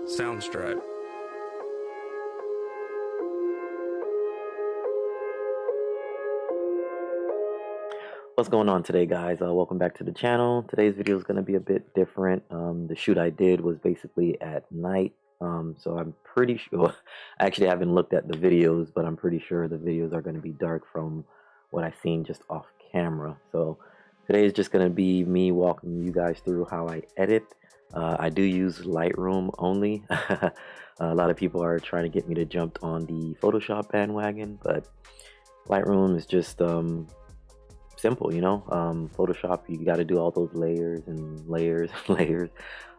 Soundstripe. What's going on today, guys? Welcome back to the channel. Today's video is going to be a bit different. The shoot I did was basically at night, so I'm pretty sure I actually haven't looked at the videos, but I'm pretty sure the videos are going to be dark from what I've seen just off camera. So today is just going to be me walking you guys through how I edit. I do use Lightroom only. A lot of people are trying to get me to jump on the Photoshop bandwagon, but Lightroom is just simple, you know. Photoshop, you got to do all those layers and layers and layers.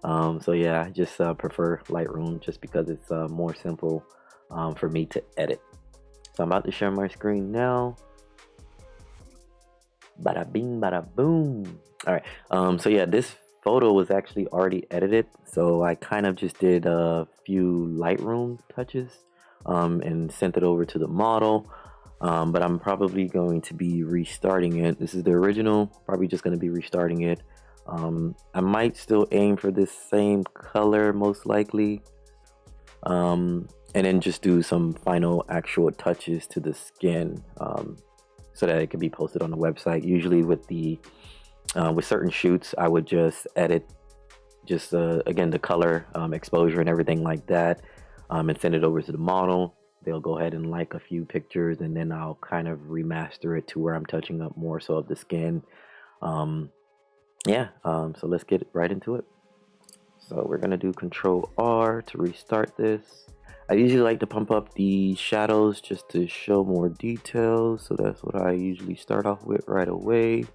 So yeah, I just prefer Lightroom just because it's more simple for me to edit. So I'm about to share my screen now. Bada bing, bada boom. All right. So yeah, this photo was actually already edited, so I kind of just did a few Lightroom touches and sent it over to the model. But I'm probably going to be restarting it. This is the original, probably just going to be restarting it. I might still aim for this same color most likely, and then just do some final actual touches to the skin so that it can be posted on the website. Usually with the with certain shoots, I would just edit just again the color, exposure and everything like that, and send it over to the model. They'll go ahead and like a few pictures, and then I'll kind of remaster it to where I'm touching up more so of the skin. So let's get right into it. So we're gonna do Control R to restart this. I usually like to pump up the shadows just to show more details, so that's what I usually start off with right away,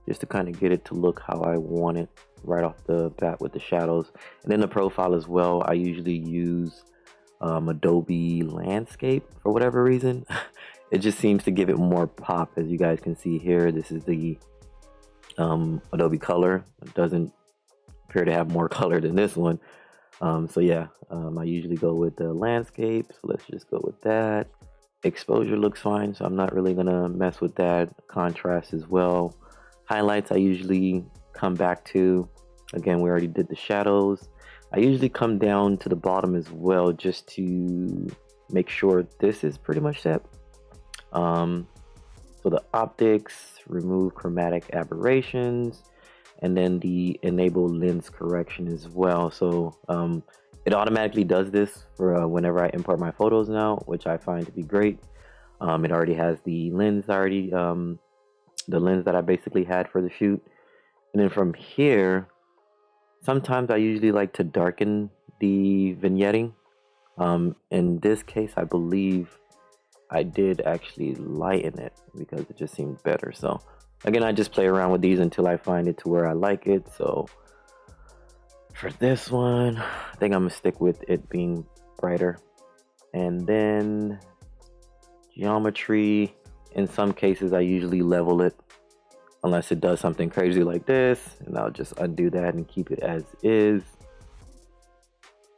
just to kind of get it to look how I want it right off the bat with the shadows. And then the profile as well, I usually use Adobe Landscape for whatever reason. It just seems to give it more pop. As you guys can see here, this is the Adobe Color. It doesn't appear to have more color than this one. So yeah, I usually go with the landscape, so let's just go with that. Exposure looks fine, so I'm not really gonna mess with that. Contrast as well. Highlights I usually come back to. Again, we already did the shadows. I usually come down to the bottom as well just to make sure this is pretty much set. So the optics, remove chromatic aberrations, and then the enable lens correction as well. So it automatically does this for whenever I import my photos now, which I find to be great. It already has the lens the lens that I basically had for the shoot. And then from here, sometimes I usually like to darken the vignetting. In this case, I believe I did actually lighten it because it just seemed better. So again, I just play around with these until I find it to where I like it. So for this one, I think I'm gonna stick with it being brighter. And then geometry, in some cases I usually level it unless it does something crazy like this, and I'll just undo that and keep it as is.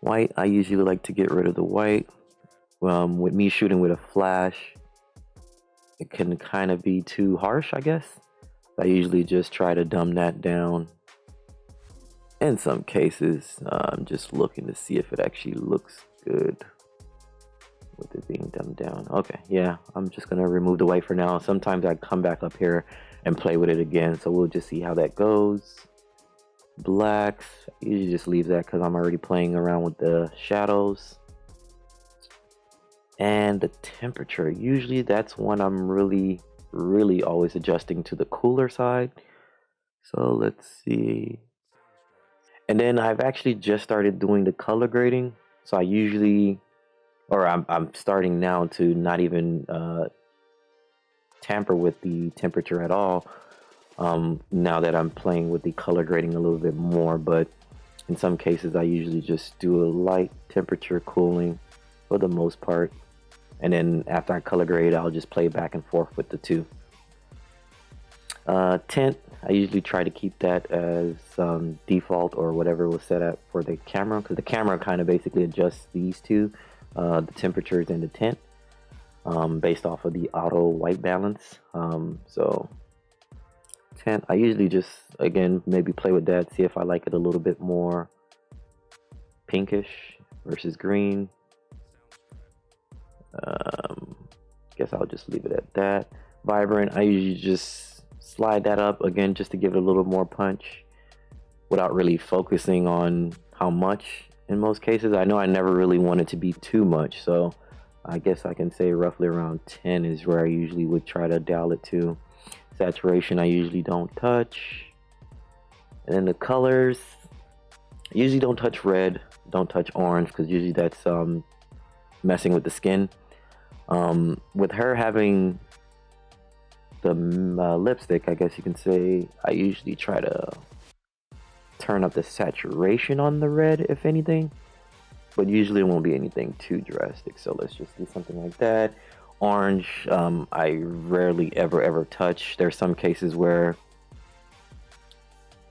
White, I usually like to get rid of the white. With me shooting with a flash, it can kind of be too harsh, I guess. I usually just try to dumb that down. In some cases, I'm just looking to see if it actually looks good with it being dumbed down. Okay, yeah, I'm just gonna remove the white for now. Sometimes I come back up here and play with it again, so we'll just see how that goes. Blacks, I usually just leave that because I'm already playing around with the shadows. And the temperature, usually that's when I'm really always adjusting to the cooler side. So let's see. And then I've actually just started doing the color grading, so I usually, or I'm starting now to not even tamper with the temperature at all, now that I'm playing with the color grading a little bit more. But in some cases I usually just do a light temperature cooling for the most part, and then after I color grade, I'll just play back and forth with the two. Tint, I usually try to keep that as default or whatever was set up for the camera, because the camera kind of basically adjusts these two, the temperatures and the tint, based off of the auto white balance. So tint, I usually just, again, maybe play with that, see if I like it a little bit more. pinkish versus green. Guess I'll just leave it at that. Vibrant, I usually just slide that up again just to give it a little more punch without really focusing on how much in most cases. I know I never really want it to be too much, so I guess I can say roughly around 10 is where I usually would try to dial it to. Saturation I usually don't touch. And then the colors, I usually don't touch red, don't touch orange, because usually that's messing with the skin. With her having the lipstick, I guess you can say, I usually try to turn up the saturation on the red, if anything, but usually it won't be anything too drastic. So let's just do something like that. Orange, I rarely ever touch. There's some cases where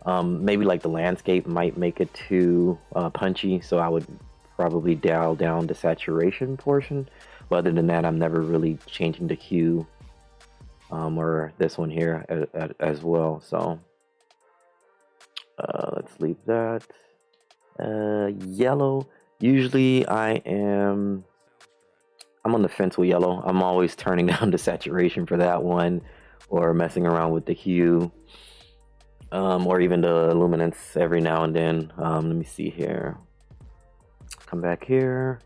maybe like the landscape might make it too punchy, so I would probably dial down the saturation portion. But other than that, I'm never really changing the hue, or this one here as well. So let's leave that. Yellow, usually I'm on the fence with yellow. I'm always turning down the saturation for that one, or messing around with the hue, or even the luminance every now and then. Let me see here. Come back here,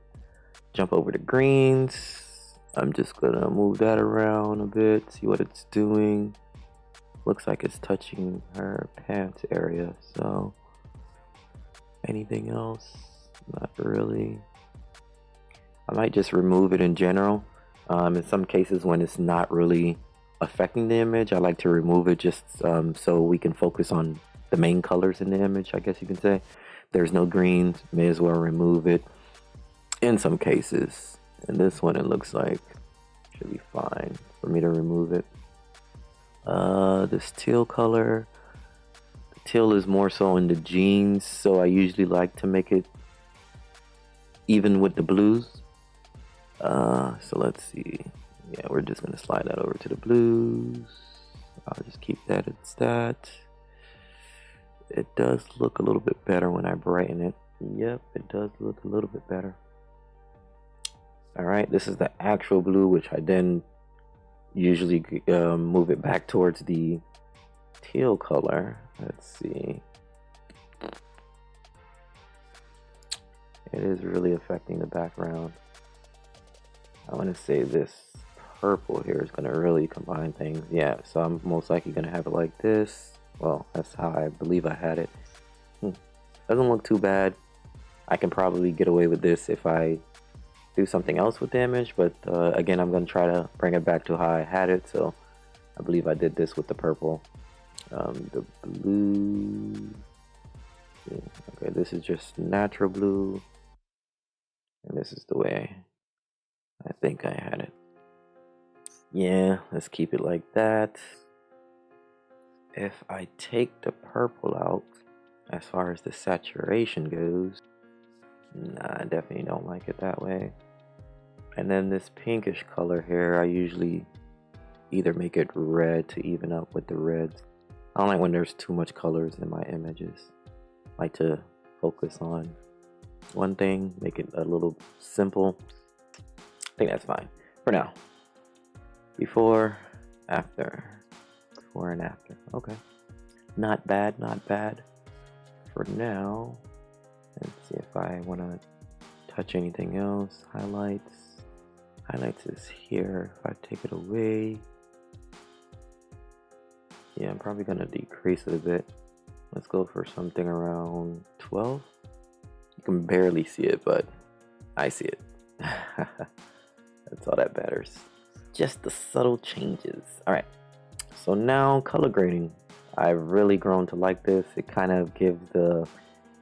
jump over to greens. I'm just gonna move that around a bit, see what it's doing. Looks like it's touching her pants area, so anything else? Not really. I might just remove it in general. In some cases when it's not really affecting the image, I like to remove it just so we can focus on the main colors in the image, I guess you can say. There's no greens, may as well remove it in some cases. And this one, it looks like should be fine for me to remove it. This teal color, the teal is more so in the jeans, so I usually like to make it even with the blues. So let's see. Yeah, we're just gonna slide that over to the blues. I'll just keep that as that. It does look a little bit better when I brighten it. Yep, it does look a little bit better. Alright, this is the actual blue, which I then usually move it back towards the teal color. Let's see. It is really affecting the background. I want to say this purple here is going to really combine things. Yeah, so I'm most likely going to have it like this. Well, that's how I believe I had it. Doesn't look too bad. I can probably get away with this if I do something else with the image, but again, I'm going to try to bring it back to how I had it. So I believe I did this with the purple. The blue. Okay, this is just natural blue. And this is the way I think I had it. Yeah, let's keep it like that. If I take the purple out, as far as the saturation goes, nah, I definitely don't like it that way. And then this pinkish color here, I usually either make it red to even up with the reds. I don't like when there's too much colors in my images. I like to focus on one thing, make it a little simple. I think that's fine for now. Before, after, before and after. Okay, not bad, not bad. For now, let's see if I want to touch anything else. Highlights. Highlights is here. If I take it away, yeah, I'm probably gonna decrease it a bit. Let's go for something around 12. You can barely see it, but I see it. That's all that matters. Just the subtle changes. All right, so now color grading. I've really grown to like this. It kind of gives the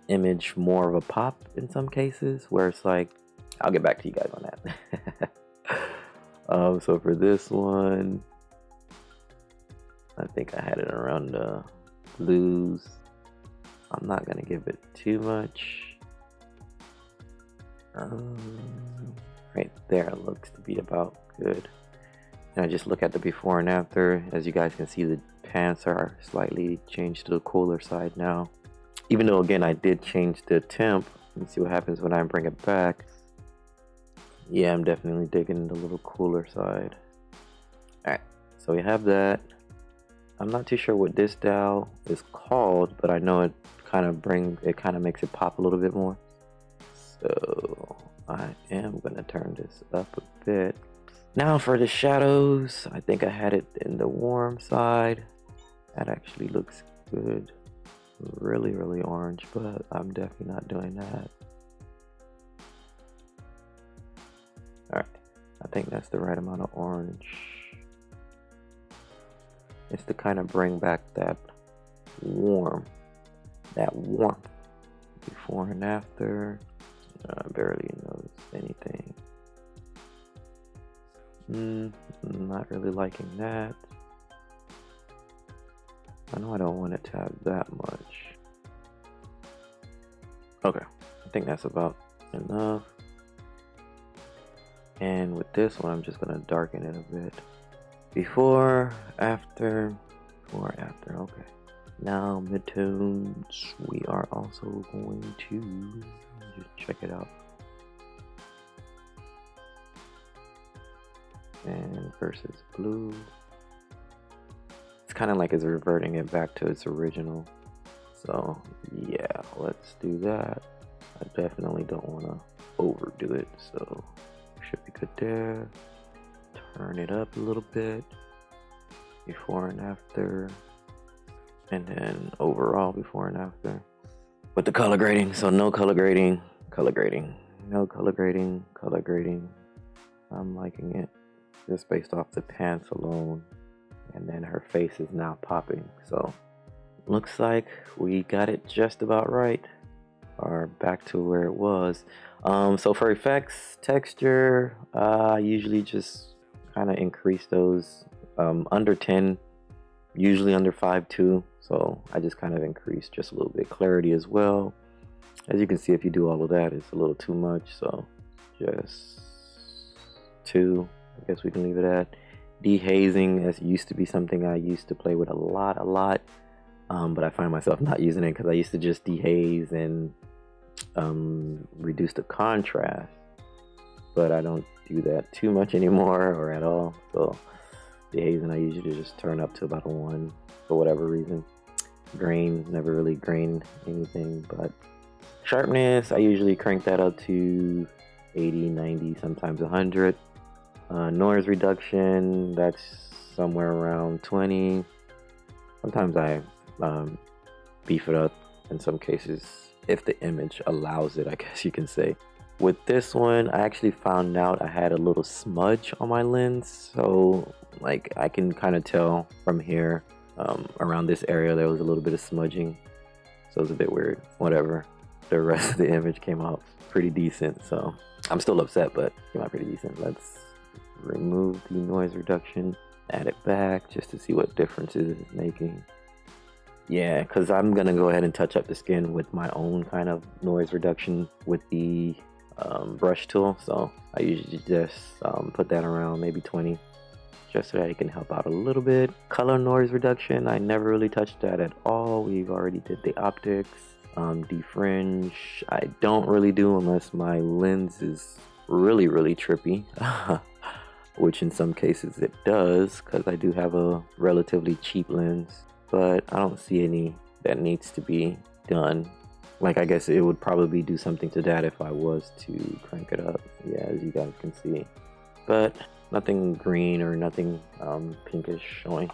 image more of a pop in some cases, where it's like, I'll get back to you guys on that. So for this one, I think I had it around the blues. I'm not gonna give it too much. Right there looks to be about good. And I just look at the before and after. As you guys can see, the pants are slightly changed to the cooler side now. Even though, again, I did change the temp, Let me see what happens when I bring it back. Yeah, I'm definitely digging the little cooler side. Alright, so we have that. I'm not too sure what this dial is called, but I know it kind of makes it pop a little bit more. So I am gonna turn this up a bit. Now for the shadows, I think I had it in the warm side. That actually looks good. Really, really orange, but I'm definitely not doing that. Alright, I think that's the right amount of orange. It's to kind of bring back that warmth. Before and after. I barely noticed anything. Not really liking that. I know I don't want it to have that much. Okay, I think that's about enough. And with this one, I'm just gonna darken it a bit. Before, after, okay. Now midtones, we are also going to just check it out. And versus blue. It's kind of like it's reverting it back to its original. So yeah, let's do that. I definitely don't want to overdo it, so should be good there. Turn it up a little bit. Before and after. And then overall before and after. With the color grading, so no color grading, color grading. No color grading, color grading. I'm liking it just based off the pants alone. And then her face is now popping, so looks like we got it just about right, or back to where it was. So for effects, texture, I usually just kind of increase those under 10, usually under 5.2, so I just kind of increase just a little bit. Clarity as well, as you can see, if you do all of that, it's a little too much, so just 2, I guess we can leave it at. Dehazing, as used to be something I used to play with a lot, but I find myself not using it because I used to just dehaze and reduce the contrast, but I don't do that too much anymore or at all. So dehazing I usually just turn up to about a 1 for whatever reason. Grain, never really grained anything, but sharpness I usually crank that up to 80, 90, sometimes 100. Noise reduction, that's somewhere around 20. Sometimes I beef it up in some cases if the image allows it, I guess you can say. With this one, I actually found out I had a little smudge on my lens, so like I can kind of tell from here, around this area there was a little bit of smudging, so it was a bit weird. Whatever, the rest of the image came out pretty decent, so I'm still upset, but it came out pretty decent. Let's remove the noise reduction, add it back just to see what differences it's making. Yeah, because I'm gonna go ahead and touch up the skin with my own kind of noise reduction with the brush tool, so I usually just put that around maybe 20, just so that it can help out a little bit. Color noise reduction, I never really touched that at all. We've already did the optics. Defringe, I don't really do unless my lens is really trippy. Which in some cases it does, because I do have a relatively cheap lens, but I don't see any that needs to be done. Like, I guess it would probably do something to that if I was to crank it up, yeah, as you guys can see, but nothing green or nothing pinkish showing.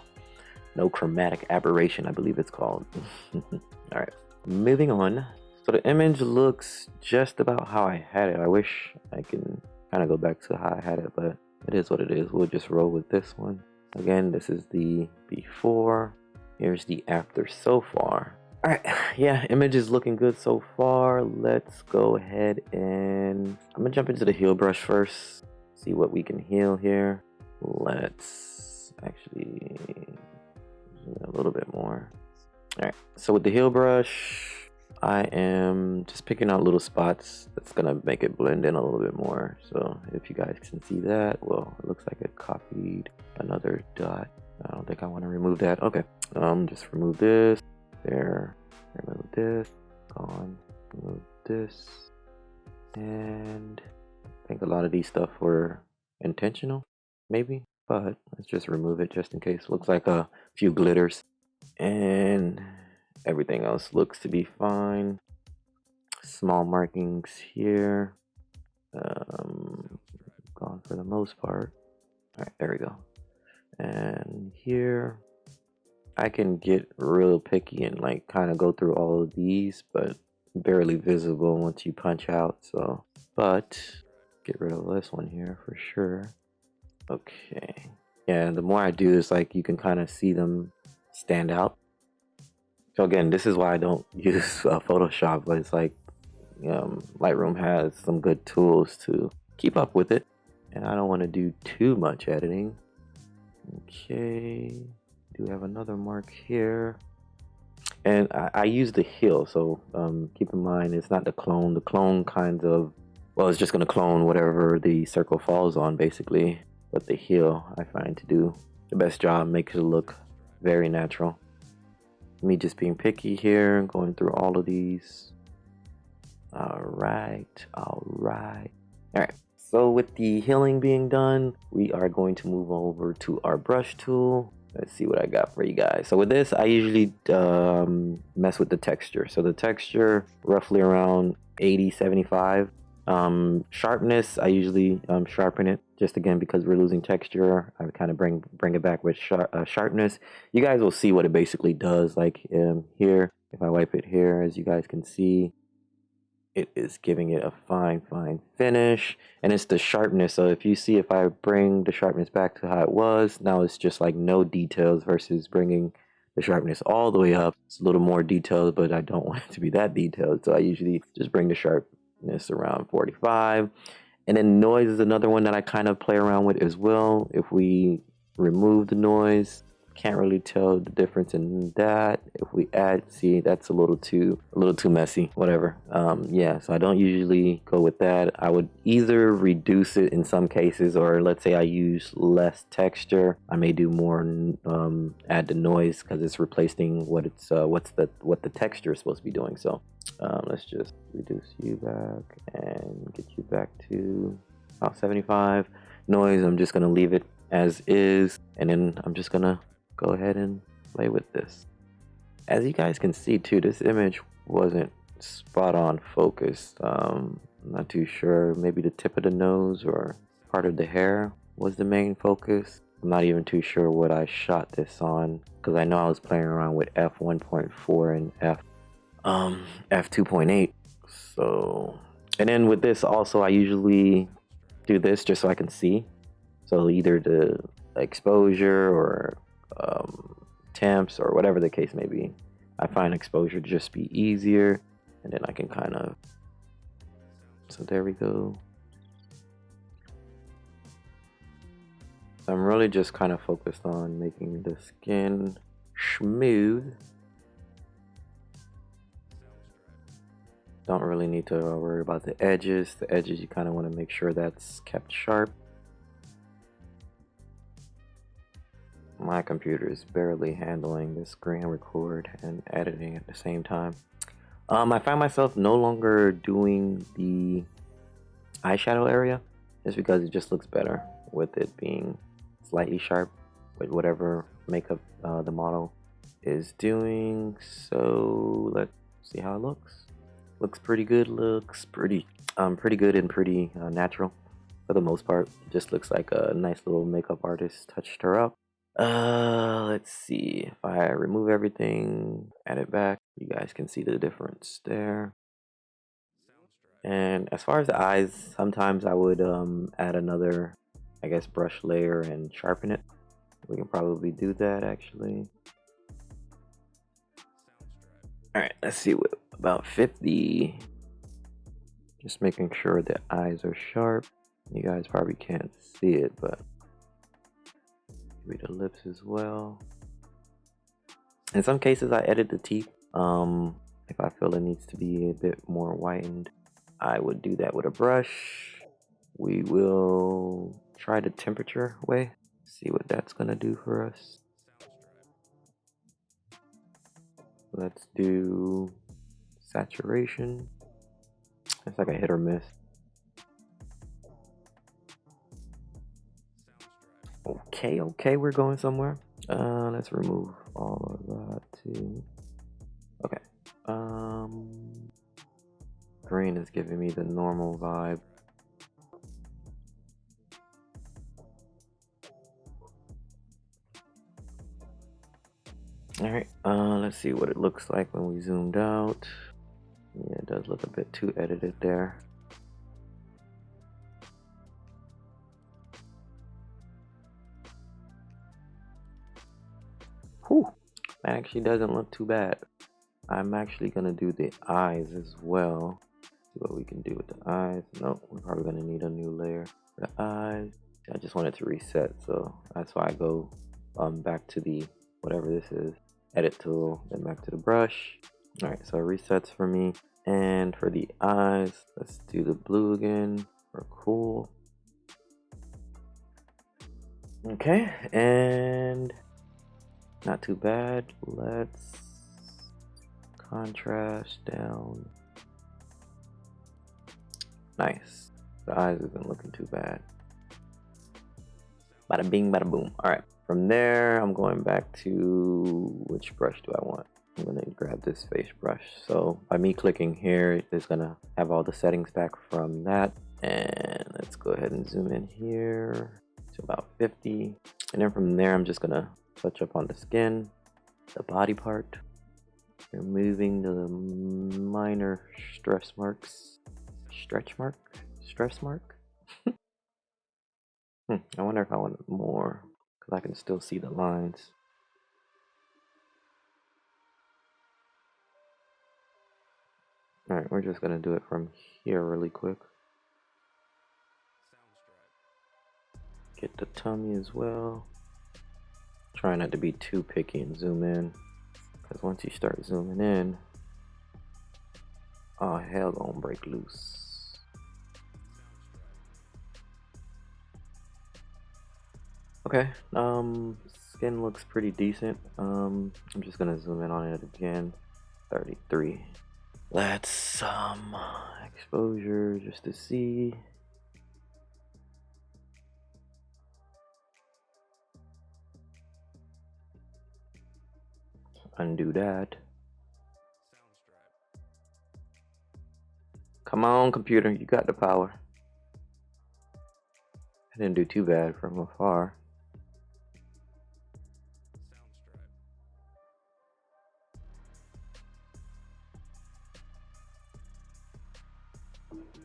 No chromatic aberration, I believe it's called. All right, moving on. So the image looks just about how I had it. I wish I can kind of go back to how I had it, but it is what it is. We'll just roll with this one. Again, this is the before. Here's the after so far. All right, yeah, image is looking good so far. Let's go ahead and I'm gonna jump into the heal brush first. See what we can heal here. Let's actually zoom in a little bit more. All right, so with the heal brush, I am just picking out little spots that's gonna make it blend in a little bit more. So if you guys can see that, well, it looks like it copied another dot. I don't think I want to remove that. Okay, just remove this. There, remove this. Gone. Remove this. And I think a lot of these stuff were intentional, maybe, but let's just remove it just in case. Looks like a few glitters, and everything else looks to be fine. Small markings here, gone for the most part. All right, there we go. And here, I can get real picky and like kind of go through all of these, but barely visible once you punch out. So, but get rid of this one here for sure. Okay. Yeah, the more I do this, like you can kind of see them stand out. So again, this is why I don't use Photoshop, but it's like Lightroom has some good tools to keep up with it. And I don't want to do too much editing. Okay. Do have another mark here. And I use the heel, so keep in mind it's not the clone. The clone kind of, well, it's just going to clone whatever the circle falls on basically. But the heel I find to do the best job, makes it look very natural. Me just being picky here, going through all of these. Alright. Alright, so with the healing being done, we are going to move over to our brush tool. Let's see what I got for you guys. So with this, I usually mess with the texture. So the texture, roughly around 80, 75. Sharpness, I usually sharpen it. Just again, because we're losing texture, I kind of bring it back with sharpness. You guys will see what it basically does. Like here, if I wipe it here, as you guys can see, it is giving it a fine finish, and it's the sharpness. So if you see, if I bring the sharpness back to how it was, now it's just like no details versus bringing the sharpness all the way up. It's a little more detailed, but I don't want it to be that detailed, so I usually just bring the sharpness around 45. And then noise is another one that I kind of play around with as well. If we remove the noise, can't really tell the difference in that. If we add, see, that's a little too messy, whatever. Yeah, so I don't usually go with that. I would either reduce it in some cases, or let's say I use less texture, I may do more, add the noise, because it's replacing what it's what the texture is supposed to be doing. So let's just reduce you back and get you back to about 75. Noise, I'm just gonna leave it as is, and then I'm just gonna go ahead and play with this. As you guys can see too, this image wasn't spot on focused. I'm not too sure, maybe the tip of the nose or part of the hair was the main focus. I'm not even too sure what I shot this on, because I know I was playing around with f1.4 and f2.8. So, and then with this also, I usually do this just so I can see. So either the exposure or temps or whatever the case may be. I find exposure to just be easier, and then I can kind of, so there we go. So I'm really just kind of focused on making the skin smooth. Don't really need to worry about the edges. The edges, you kind of want to make sure that's kept sharp. My computer is barely handling this screen record and editing at the same time. I find myself no longer doing the eyeshadow area, just because it just looks better with it being slightly sharp with whatever makeup the model is doing. So let's see how it looks. Looks pretty good. Looks pretty good and pretty natural for the most part. It just looks like a nice little makeup artist touched her up. Let's see, if I remove everything, add it back, you guys can see the difference there. And as far as the eyes, sometimes I would add another, I guess, brush layer and sharpen it. We can probably do that actually. Alright, let's see, what about 50. Just making sure the eyes are sharp. You guys probably can't see it, but maybe the lips as well. In some cases I edit the teeth. If I feel it needs to be a bit more whitened, I would do that with a brush. We will try the temperature way, see what that's gonna do for us. Let's do saturation. It's like a hit or miss. Okay, we're going somewhere. Let's remove all of that too. Okay. Green is giving me the normal vibe. Alright, let's see what it looks like when we zoomed out. Yeah, it does look a bit too edited there. Whew, that actually doesn't look too bad. I'm actually gonna do the eyes as well. See what we can do with the eyes. Nope, we're probably gonna need a new layer for the eyes. I just wanted to reset, so that's why I go back to the whatever this is, edit tool, then back to the brush. All right, so it resets for me. And for the eyes, let's do the blue again for cool. Okay, and not too bad. Let's contrast down. Nice. The eyes isn't looking too bad. Bada bing, bada boom. All right. From there, I'm going back to which brush do I want? I'm gonna grab this face brush. So by me clicking here, it's gonna have all the settings back from that. And let's go ahead and zoom in here to about 50. And then from there, I'm just gonna touch up on the skin, the body part, removing the minor stress marks. Stress mark. I wonder if I want more, because I can still see the lines. Alright, we're just gonna do it from here really quick. Get the tummy as well. Try not to be too picky and zoom in, because once you start zooming in, oh hell gonna break loose. Okay, skin looks pretty decent. I'm just gonna zoom in on it again. 33. Let's exposure just to see. Undo that. Come on, computer, you got the power. I didn't do too bad from afar.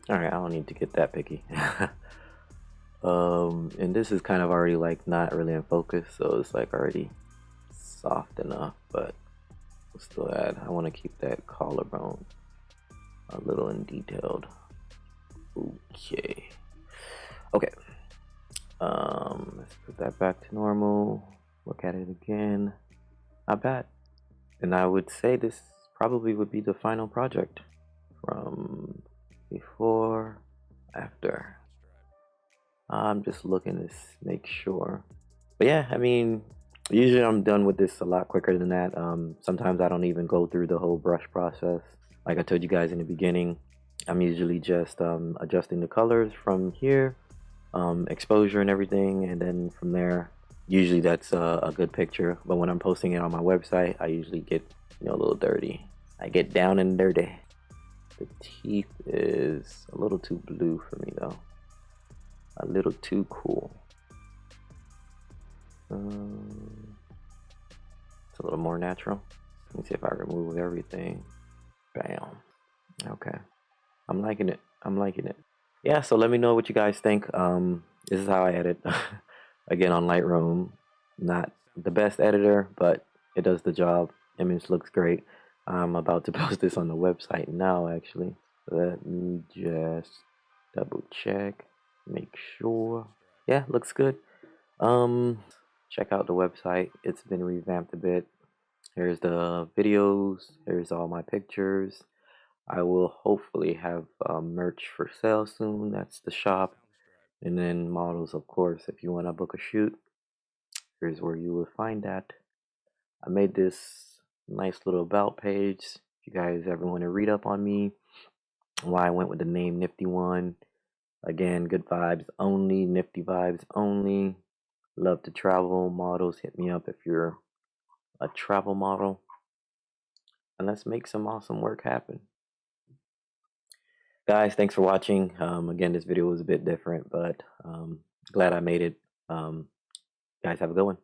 Alright, I don't need to get that picky. And this is kind of already like not really in focus, so it's like already soft enough, but we'll still add. I want to keep that collarbone a little in detailed. Okay. Let's put that back to normal. Look at it again. Not bad. And I would say this probably would be the final project from before, after. I'm just looking to make sure. But yeah, I mean, usually I'm done with this a lot quicker than that. Sometimes I don't even go through the whole brush process. Like I told you guys in the beginning, I'm usually just adjusting the colors from here, exposure and everything, and then from there, usually that's a good picture. But when I'm posting it on my website, I usually get, a little dirty. I get down and dirty. The teeth is a little too blue for me though. A little too cool. It's a little more natural. Let me see if I remove everything. Bam. Okay. I'm liking it. Yeah, so let me know what you guys think. This is how I edit. Again, on Lightroom. Not the best editor, but it does the job. Image looks great. I'm about to post this on the website now, actually. Let me just double check, make sure. Yeah, looks good. Check out the website. It's been revamped a bit. Here's the videos. Here's all my pictures. I will hopefully have merch for sale soon. That's the shop. And then models, of course, if you want to book a shoot, here's where you will find that. I made this nice little about page. If you guys ever want to read up on me, why I went with the name Nifty One. Again, good vibes only, nifty vibes only. Love to travel models. Hit me up if you're a travel model, and let's make some awesome work happen. Guys, thanks for watching. Again, this video was a bit different, but glad I made it. Guys, have a good one.